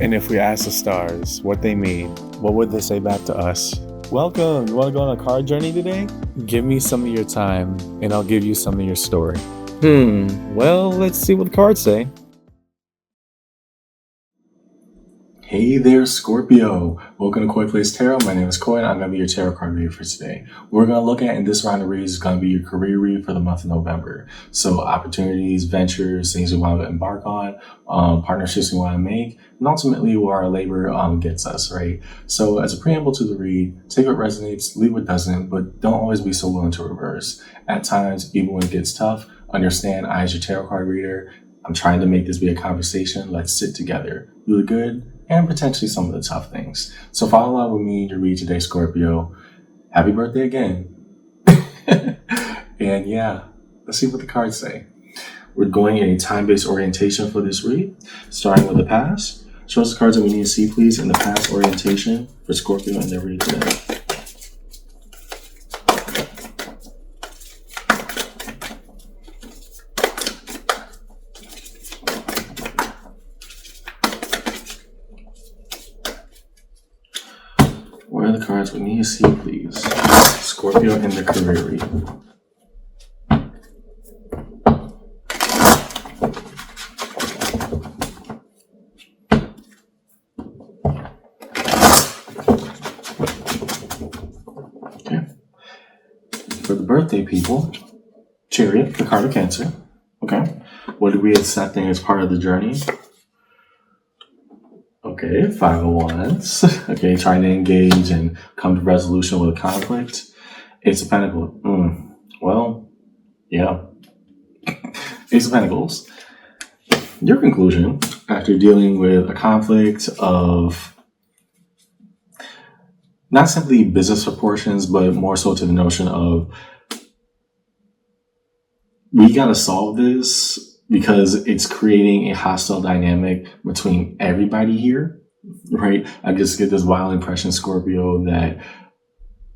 And if we ask the stars what they mean, what would they say back to us? Welcome! You want to go on a card journey today? Give me some of your time, and I'll give you some of your story. Well, let's see what the cards say. Hey there, Scorpio. Welcome to Koi Plays Tarot. My name is Koi, and I'm going to be your tarot card reader for today. What we're going to look at in this round of reads is going to be your career read for the month of November. So opportunities, ventures, things we want to embark on, partnerships we want to make, and ultimately where our labor gets us, right? So as a preamble to the read, take what resonates, leave what doesn't, but don't always be so willing to reverse. At times, even when it gets tough, understand I as your tarot card reader, I'm trying to make this be a conversation. Let's sit together, do the good, and potentially some of the tough things. So follow along with me to read today, Scorpio. Happy birthday again. And yeah, let's see what the cards say. We're going in a time-based orientation for this read, starting with the past. Show us the cards that we need to see, please, in the past orientation for Scorpio and their read today. What are the cards we need to see, please? Scorpio in the career read. Okay. For the birthday people, Chariot, the card of Cancer. Okay. What are we accepting as part of the journey? Okay, 5 of Wands. Okay, trying to engage and come to resolution with a conflict. Ace of Pentacles. Well, yeah. Ace of Pentacles. Your conclusion after dealing with a conflict of not simply business proportions, but more so to the notion of we got to solve this because it's creating a hostile dynamic between everybody here, right? I just get this wild impression, Scorpio, that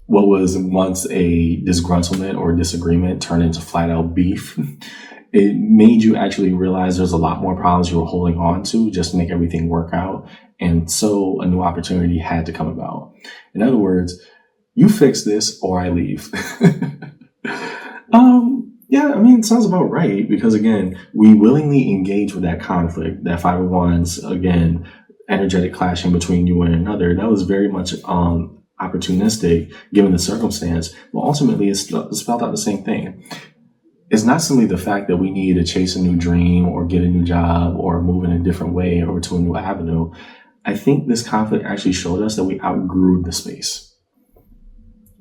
what was once a disgruntlement or disagreement turned into flat out beef. It made you actually realize there's a lot more problems you were holding on to just to make everything work out. And so a new opportunity had to come about. In other words, you fix this or I leave. Yeah, I mean, it sounds about right because, again, we willingly engage with that conflict, that 5 of Wands, again, energetic clashing between you and another. That was very much opportunistic given the circumstance. But ultimately, it's spelled out the same thing. It's not simply the fact that we need to chase a new dream or get a new job or move in a different way or to a new avenue. I think this conflict actually showed us that we outgrew the space.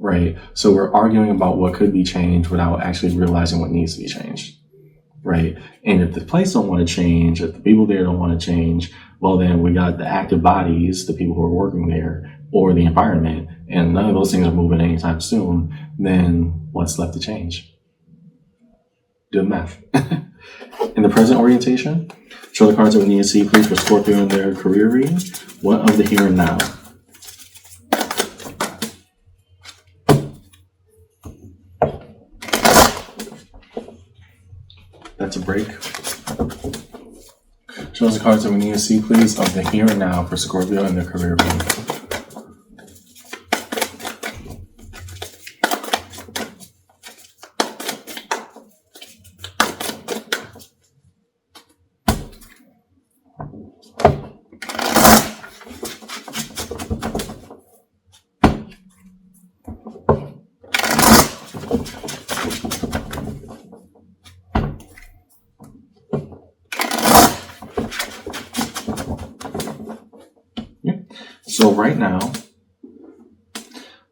Right. So we're arguing about what could be changed without actually realizing what needs to be changed. Right. And if the place don't want to change, if the people there don't want to change, well, then we got the active bodies, the people who are working there, or the environment, and none of those things are moving anytime soon, then what's left to change? Do the math. In the present orientation, show the cards that we need to see, please, for Scorpio in their career reading. What of the here and now? That's a break. Show us the cards that we need to see, please, of the here and now for Scorpio and their career reading. So right now,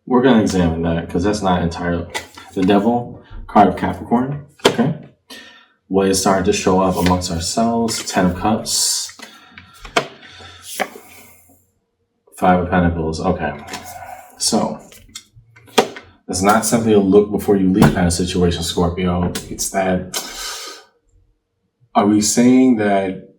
we're going to examine that because that's not entirely the Devil, card of Capricorn. Okay. What is starting to show up amongst ourselves? 10 of Cups. 5 of Pentacles. Okay. So it's not simply a look before you leave kind of situation, Scorpio. It's that, are we saying that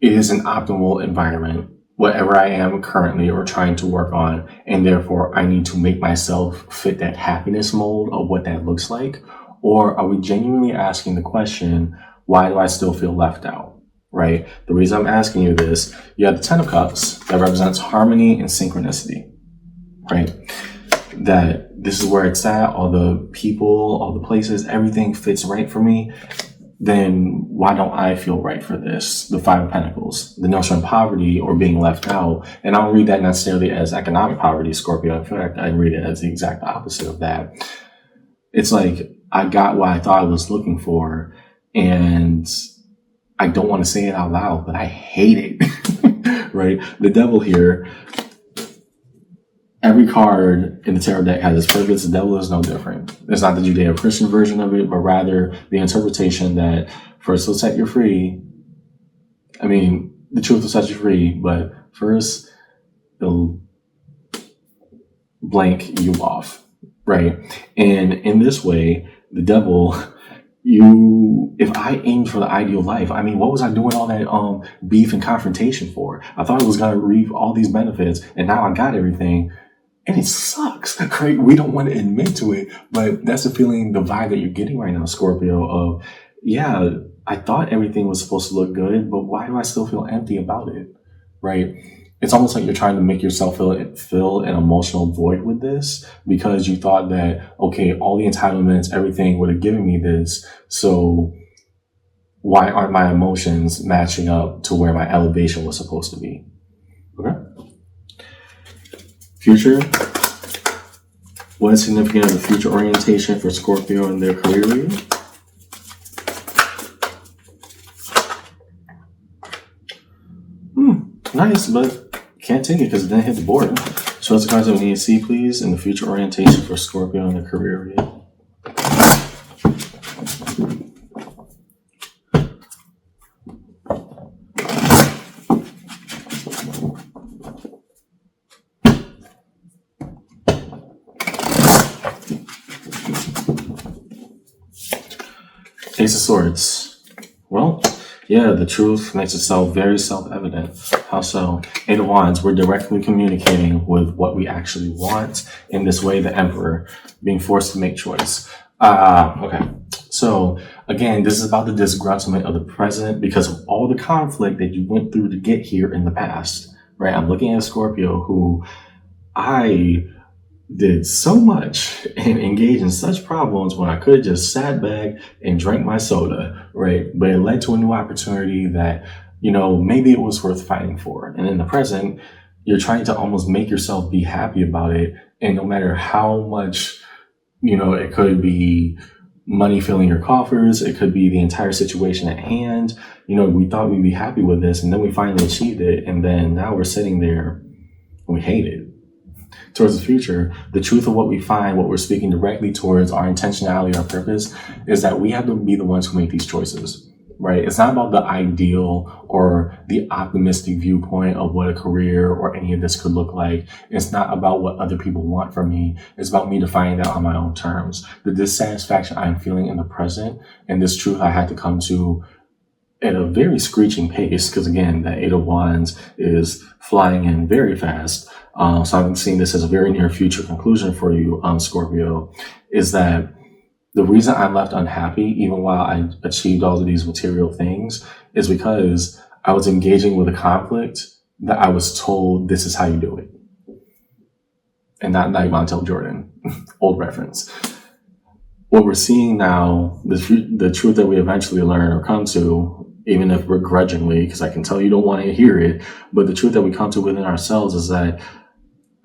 it is an optimal environment, whatever I am currently or trying to work on, and therefore I need to make myself fit that happiness mold of what that looks like? Or are we genuinely asking the question, why do I still feel left out? right? The reason I'm asking you this, you have the Ten of Cups that represents harmony and synchronicity, right? That this is where it's at, all the people, all the places, everything fits right for me. Then why don't I feel right for this? The Five of Pentacles, the notion of poverty or being left out. And I don't read that necessarily as economic poverty, Scorpio. In fact, I read it as the exact opposite of that. It's like I got what I thought I was looking for, and I don't want to say it out loud, but I hate it, right? The devil here, every card in the tarot deck has its purpose. The devil is no different. It's not the Judeo-Christian version of it, but rather the interpretation that first will set you free. I mean, the truth will set you free, but first it'll blank you off, right? And in this way, the devil, if I aimed for the ideal life, I mean, what was I doing all that beef and confrontation for? I thought I was going to reap all these benefits, and now I got everything. And it sucks, right? We don't want to admit to it, but that's the feeling, the vibe that you're getting right now, Scorpio, of, yeah, I thought everything was supposed to look good, but why do I still feel empty about it, right? It's almost like you're trying to make yourself fill an emotional void with this because you thought that, okay, all the entitlements, everything would have given me this, so why aren't my emotions matching up to where my elevation was supposed to be? Okay. Future. What is significant of the future orientation for Scorpio in their career year? Nice, but can't take it because it didn't hit the board. Show us the cards that we need to see, please, in the future orientation for Scorpio in their career year. Ace of Swords. Well, yeah, the truth makes itself very self-evident. How so? Eight of Wands, we're directly communicating with what we actually want. In this way, the Emperor being forced to make choice. Okay. So, again, this is about the disgruntlement of the present because of all the conflict that you went through to get here in the past, right? I'm looking at a Scorpio who I did so much and engaged in such problems when I could have just sat back and drank my soda, right? But it led to a new opportunity that, maybe it was worth fighting for. And in the present, you're trying to almost make yourself be happy about it. And no matter how much, it could be money filling your coffers, it could be the entire situation at hand. We thought we'd be happy with this, and then we finally achieved it. And then now we're sitting there and we hate it. Towards the future, the truth of what we find, what we're speaking directly towards, our intentionality, our purpose, is that we have to be the ones who make these choices, right? It's not about the ideal or the optimistic viewpoint of what a career or any of this could look like. It's not about what other people want from me. It's about me defining that on my own terms. The dissatisfaction I'm feeling in the present and this truth I had to come to at a very screeching pace, because again, that Eight of Wands is flying in very fast. So I'm seeing this as a very near future conclusion for you, Scorpio, is that the reason I'm left unhappy, even while I achieved all of these material things, is because I was engaging with a conflict that I was told this is how you do it. And not Montel Jordan, old reference. What we're seeing now, the truth that we eventually learn or come to, even if begrudgingly, because I can tell you don't want to hear it, but the truth that we come to within ourselves is that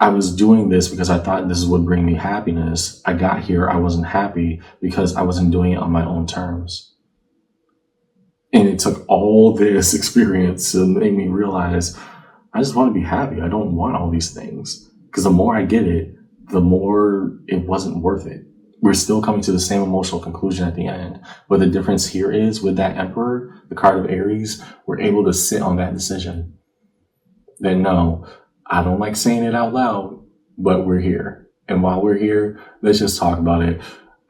I was doing this because I thought this would bring me happiness. I got here, I wasn't happy because I wasn't doing it on my own terms. And it took all this experience to make me realize I just want to be happy. I don't want all these things. Because the more I get it, the more it wasn't worth it. We're still coming to the same emotional conclusion at the end. But the difference here is with that Emperor, the card of Aries, we're able to sit on that decision. Then no, I don't like saying it out loud, but we're here. And while we're here, let's just talk about it.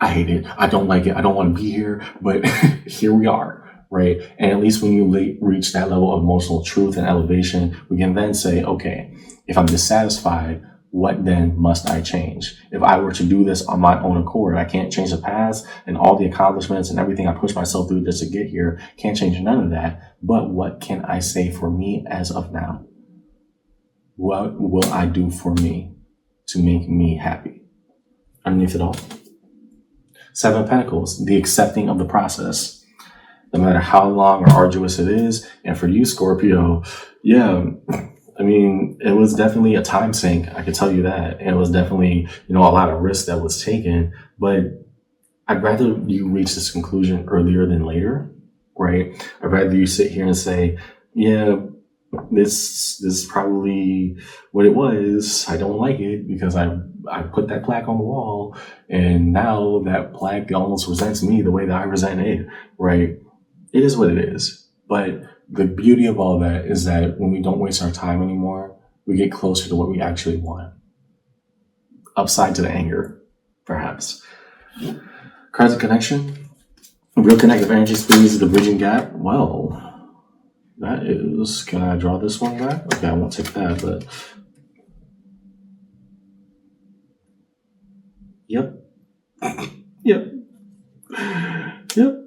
I hate it. I don't like it. I don't want to be here, but here we are, right? And at least when you reach that level of emotional truth and elevation, we can then say, okay, if I'm dissatisfied, What then must I change? If I were to do this on my own accord, I can't change the past and all the accomplishments and everything I pushed myself through just to get here. Can't change none of that. But what can I say for me as of now? What will I do for me to make me happy? Underneath it all. 7 of Pentacles, the accepting of the process. No matter how long or arduous it is. And for you, Scorpio, yeah, I mean, it was definitely a time sink. I could tell you that. And it was definitely, a lot of risk that was taken. But I'd rather you reach this conclusion earlier than later, right? I'd rather you sit here and say, yeah, this is probably what it was. I don't like it because I put that plaque on the wall, and now that plaque almost resents me the way that I resent it, right? It is what it is. But the beauty of all that is that when we don't waste our time anymore, we get closer to what we actually want. Upside to the anger, perhaps. Cards of connection. Real connective energy squeeze, the bridging gap. Well, that is, can I draw this one back? Okay, I won't take that, but. Yep. Yep,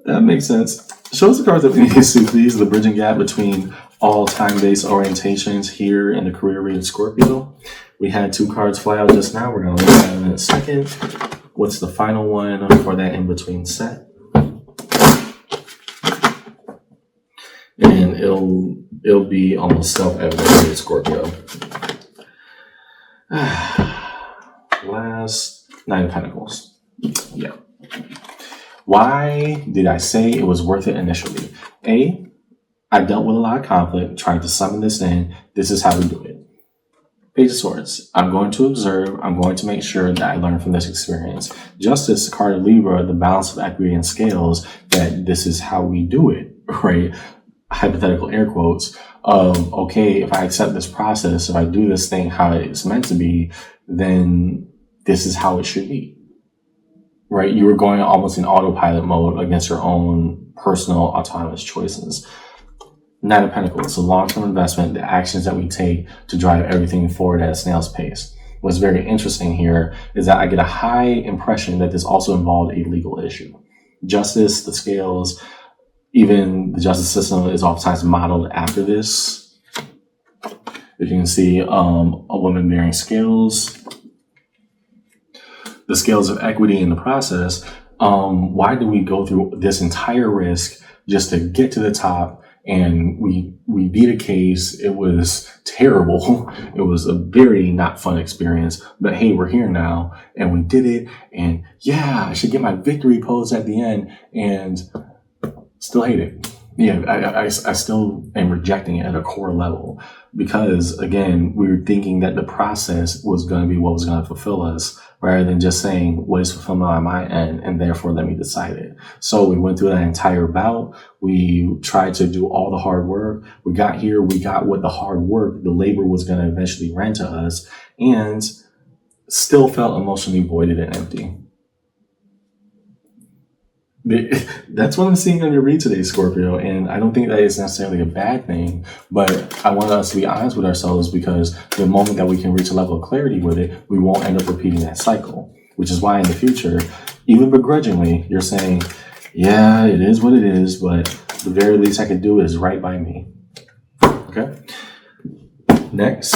that makes sense. Shows the cards that we need to see, please. The bridging gap between all time-based orientations here in the career reading Scorpio. We had 2 cards fly out just now. We're going to look at them in a second. What's the final one for that in-between set? And it'll be almost self-evident here, Scorpio. Last 9 of Pentacles. Yeah. Why did I say it was worth it initially? A, I dealt with a lot of conflict, trying to summon this in. This is how we do it. Page of Swords. I'm going to observe. I'm going to make sure that I learn from this experience. Justice, card of Libra, the balance of equity and scales, that this is how we do it, right? Hypothetical air quotes of, okay, if I accept this process, if I do this thing how it's meant to be, then this is how it should be. Right? You were going almost in autopilot mode against your own personal autonomous choices. 9 of Pentacles, the long-term investment, the actions that we take to drive everything forward at a snail's pace. What's very interesting here is that I get a high impression that this also involved a legal issue. Justice, the scales, even the justice system is oftentimes modeled after this. If you can see a woman bearing scales, the scales of equity in the process. Why do we go through this entire risk just to get to the top? And we beat a case. It was terrible. It was a very not fun experience. But hey, we're here now and we did it. And yeah, I should get my victory pose at the end, and still hate it. Yeah, I still am rejecting it at a core level because, again, we were thinking that the process was going to be what was going to fulfill us rather than just saying what is fulfillment on my end and therefore let me decide it. So we went through that entire bout. We tried to do all the hard work. We got here. We got what the hard work, the labor was going to eventually rent to us, and still felt emotionally voided and empty. That's what I'm seeing on your read today, Scorpio, and I don't think that is necessarily a bad thing, but I want us to be honest with ourselves because the moment that we can reach a level of clarity with it, we won't end up repeating that cycle, which is why in the future, even begrudgingly, you're saying, yeah, it is what it is, but the very least I can do is right by me. Okay? Next,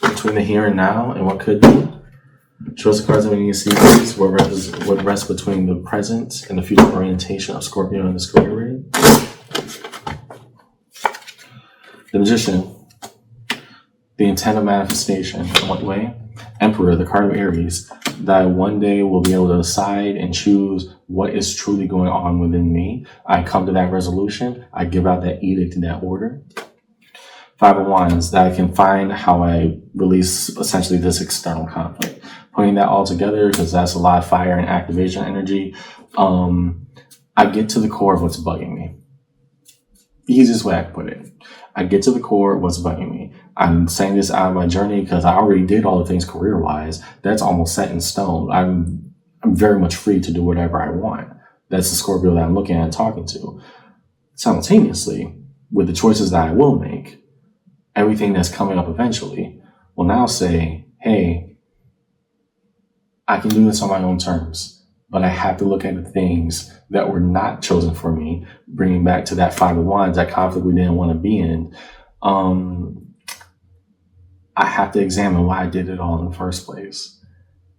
between the here and now and what could be. Shows the cards that we need to see, please. What rests between the present and the future orientation of Scorpio and the Scorpio reading. The Magician. The intent of manifestation. In what way? Emperor, the card of Aries. That I one day will be able to decide and choose what is truly going on within me. I come to that resolution. I give out that edict and that order. 5 of Wands. That I can find how I release essentially this external conflict. Putting that all together, because that's a lot of fire and activation energy, I get to the core of what's bugging me. Easiest way I can put it. I get to the core of what's bugging me. I'm saying this out of my journey because I already did all the things career-wise. That's almost set in stone. I'm very much free to do whatever I want. That's the Scorpio that I'm looking at and talking to. Simultaneously, with the choices that I will make, everything that's coming up eventually will now say, hey, I can do this on my own terms, but I have to look at the things that were not chosen for me, bringing back to that Five of Wands, that conflict we didn't want to be in. I have to examine why I did it all in the first place.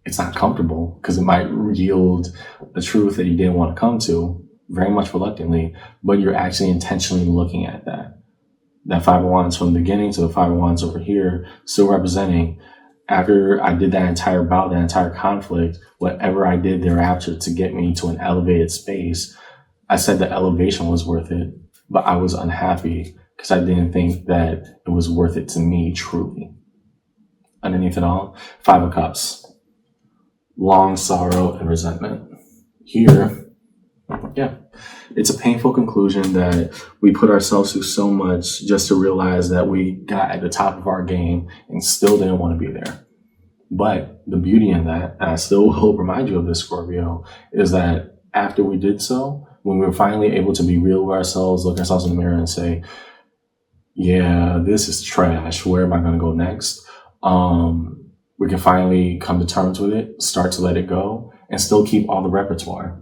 It's not comfortable because it might yield a truth that you didn't want to come to, very much reluctantly, but you're actually intentionally looking at that. That Five of Wands from the beginning to the Five of Wands over here, still representing after I did that entire bout, that entire conflict, whatever I did thereafter to get me to an elevated space, I said the elevation was worth it, but I was unhappy because I didn't think that it was worth it to me truly. Underneath it all, Five of Cups. Long sorrow and resentment. Here, yeah, it's a painful conclusion that we put ourselves through so much just to realize that we got at the top of our game and still didn't want to be there. But the beauty in that, and I still will remind you of this, Scorpio, is that after we did so, when we were finally able to be real with ourselves, look ourselves in the mirror and say, yeah, this is trash. Where am I going to go next? We can finally come to terms with it, start to let it go, and still keep all the repertoire.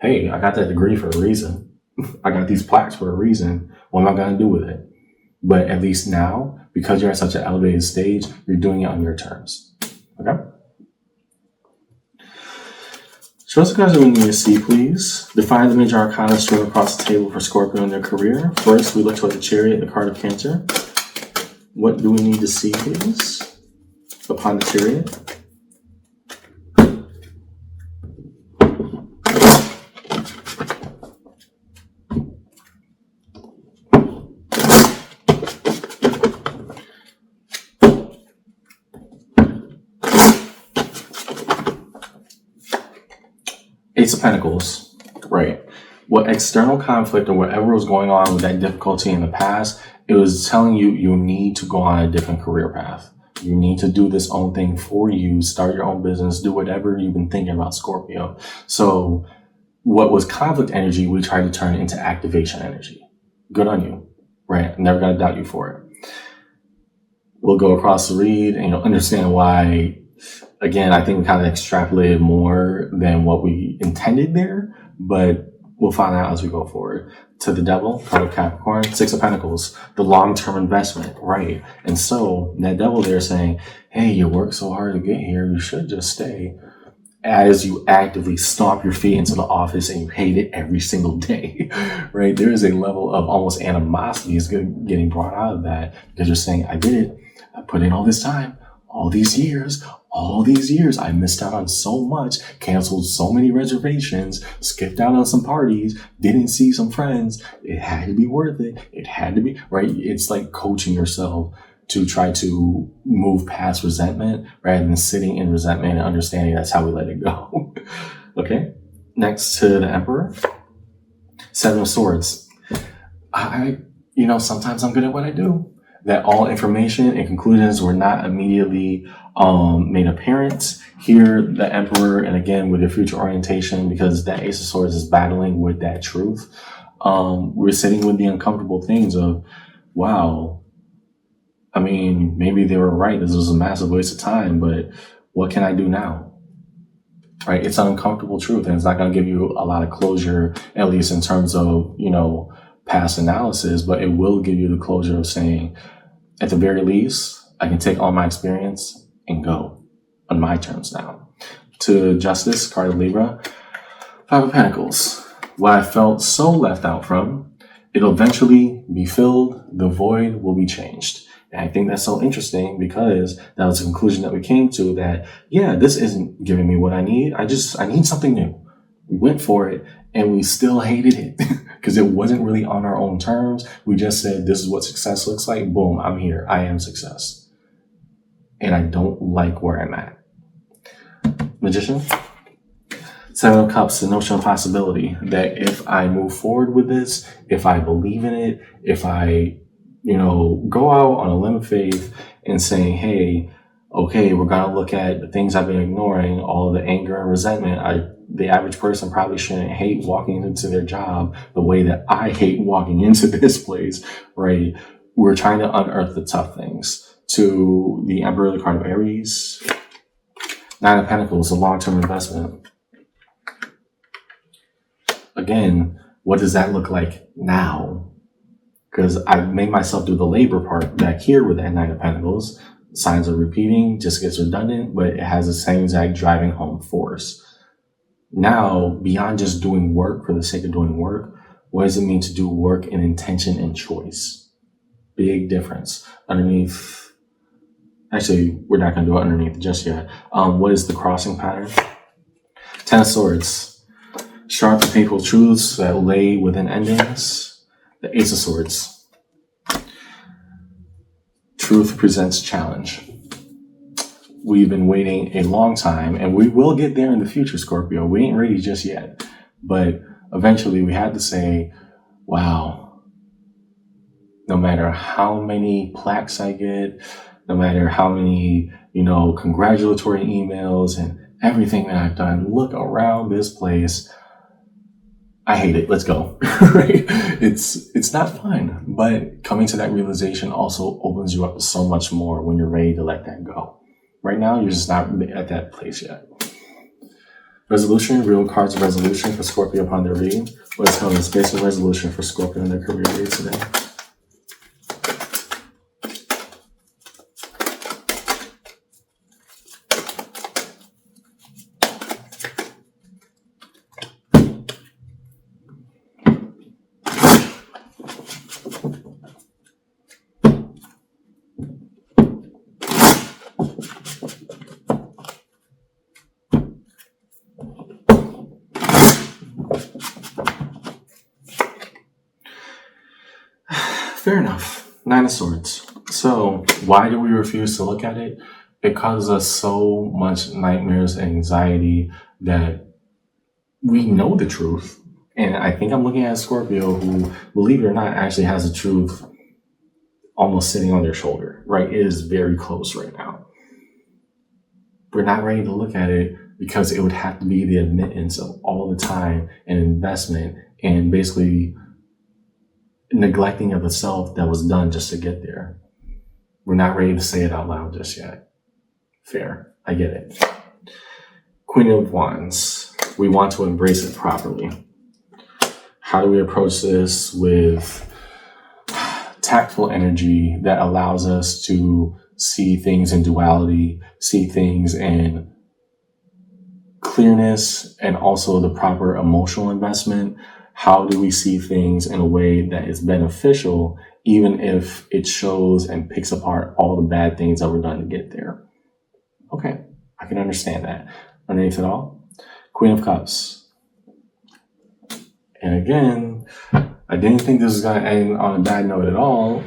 Hey, I got that degree for a reason. I got these plaques for a reason. What am I going to do with it? But at least now, because you're at such an elevated stage, you're doing it on your terms. Okay? Show us the cards that we need to see, please. Define the major arcana strewn across the table for Scorpio in their career. First, we look toward the Chariot, the card of Cancer. What do we need to see, please? Upon the Chariot. Ace of Pentacles, right? What external conflict or whatever was going on with that difficulty in the past, it was telling you you need to go on a different career path. You need to do this own thing for you, start your own business, do whatever you've been thinking about, Scorpio. So what was conflict energy, we tried to turn into activation energy. Good on you, right? I'm never going to doubt you for it. We'll go across the read and you'll understand why. Again, I think we kind of extrapolated more than what we intended there, but we'll find out as we go forward. To the Devil, card of Capricorn, Six of Pentacles, the long-term investment, right? And so that Devil there saying, hey, you worked so hard to get here, you should just stay. As you actively stomp your feet into the office and you hate it every single day, right? There is a level of almost animosity is getting brought out of that because you're saying, I did it. I put in all this time, all these years, I missed out on so much, canceled so many reservations, skipped out on some parties, didn't see some friends. It had to be worth it. It had to be, right? It's like coaching yourself to try to move past resentment rather than sitting in resentment and understanding that's how we let it go. Okay. Next to the Emperor, Seven of Swords. Sometimes I'm good at what I do. That all information and conclusions were not immediately made apparent. Here, the Emperor, and again, with your future orientation, because that Ace of Swords is battling with that truth, we're sitting with the uncomfortable things of, wow, I mean, maybe they were right. This was a massive waste of time, but what can I do now? Right? It's an uncomfortable truth, and it's not going to give you a lot of closure, at least in terms of, past analysis, but it will give you the closure of saying, at the very least, I can take all my experience and go on my terms now. To Justice, card of Libra, Five of Pentacles. What I felt so left out from, it'll eventually be filled, the void will be changed. And I think that's so interesting because that was the conclusion that we came to that, yeah, this isn't giving me what I need. I need something new. We went for it and we still hated it because it wasn't really on our own terms. We just said, this is what success looks like. Boom, I'm here. I am success. And I don't like where I'm at. Magician. Seven of Cups, the notion of possibility that if I move forward with this, if I believe in it, if I, go out on a limb of faith and say, hey, okay, we're going to look at the things I've been ignoring, all of the anger and resentment. The average person probably shouldn't hate walking into their job the way that I hate walking into this place, right? We're trying to unearth the tough things to to the Emperor, the card of Aries. Nine of Pentacles, a long-term investment. Again, what does that look like now? Because I made myself do the labor part back here with that Nine of Pentacles. Signs are repeating, just gets redundant, but it has the same exact driving home force. Now, beyond just doing work for the sake of doing work, what does it mean to do work in intention and choice? Big difference. Underneath, actually, we're not going to do it underneath just yet. What is the crossing pattern? Ten of Swords. Sharp and painful truths that lay within endings. The Ace of Swords. Truth presents challenge. We've been waiting a long time, and we will get there in the future, Scorpio. We ain't ready just yet. But eventually we had to say, wow, no matter how many plaques I get, no matter how many, congratulatory emails and everything that I've done, look around this place. I hate it. Let's go. Right? It's not fun, but coming to that realization also opens you up to so much more when you're ready to let that go. Right now, you're just not at that place yet. Resolution, real cards of resolution for Scorpio upon their reading. What is held in space of resolution for Scorpio in their career read today? Fair enough. Nine of Swords. So why do we refuse to look at it? It causes us so much nightmares and anxiety that we know the truth. And I think I'm looking at a Scorpio who, believe it or not, actually has the truth almost sitting on their shoulder, right? It is very close right now. We're not ready to look at it because it would have to be the admittance of all the time and investment and basically neglecting of the self that was done just to get there. We're not ready to say it out loud just yet. Fair. I get it. Queen of Wands. We want to embrace it properly. How do we approach this with tactful energy that allows us to see things in duality, see things in clearness, and also the proper emotional investment? How do we see things in a way that is beneficial, even if it shows and picks apart all the bad things that were done to get there? Okay, I can understand that. Underneath it all, Queen of Cups. And again, I didn't think this was going to end on a bad note at all,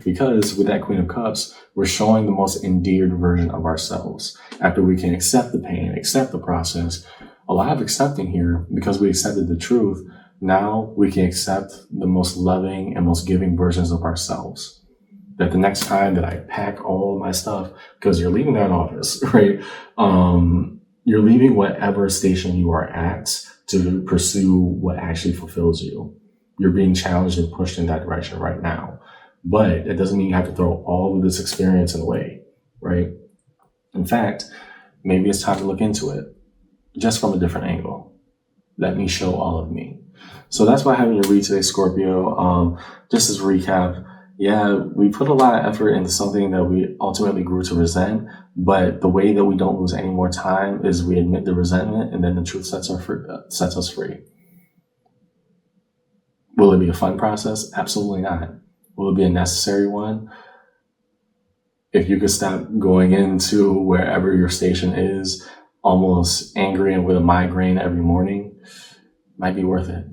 because with that Queen of Cups, we're showing the most endeared version of ourselves. After we can accept the pain, accept the process, a lot of accepting here, because we accepted the truth. Now we can accept the most loving and most giving versions of ourselves. That the next time that I pack all of my stuff, because you're leaving that office, right? You're leaving whatever station you are at to pursue what actually fulfills you. You're being challenged and pushed in that direction right now. But it doesn't mean you have to throw all of this experience away, right? In fact, maybe it's time to look into it just from a different angle. Let me show all of me. So that's why I'm having you read today, Scorpio. Just as a recap, yeah, we put a lot of effort into something that we ultimately grew to resent, but the way that we don't lose any more time is we admit the resentment, and then the truth sets us free. Will it be a fun process? Absolutely not. Will it be a necessary one? If you could stop going into wherever your station is, almost angry and with a migraine every morning, might be worth it.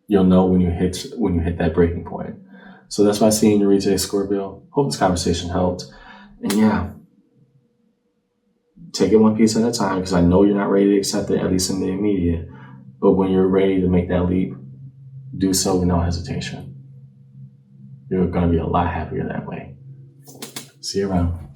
You'll know when you hit that breaking point. So that's why I'm seeing you read today, Scorpio. Hope this conversation helped. And yeah, take it one piece at a time, because I know you're not ready to accept it, at least in the immediate. But when you're ready to make that leap, do so with no hesitation. You're going to be a lot happier that way. See you around.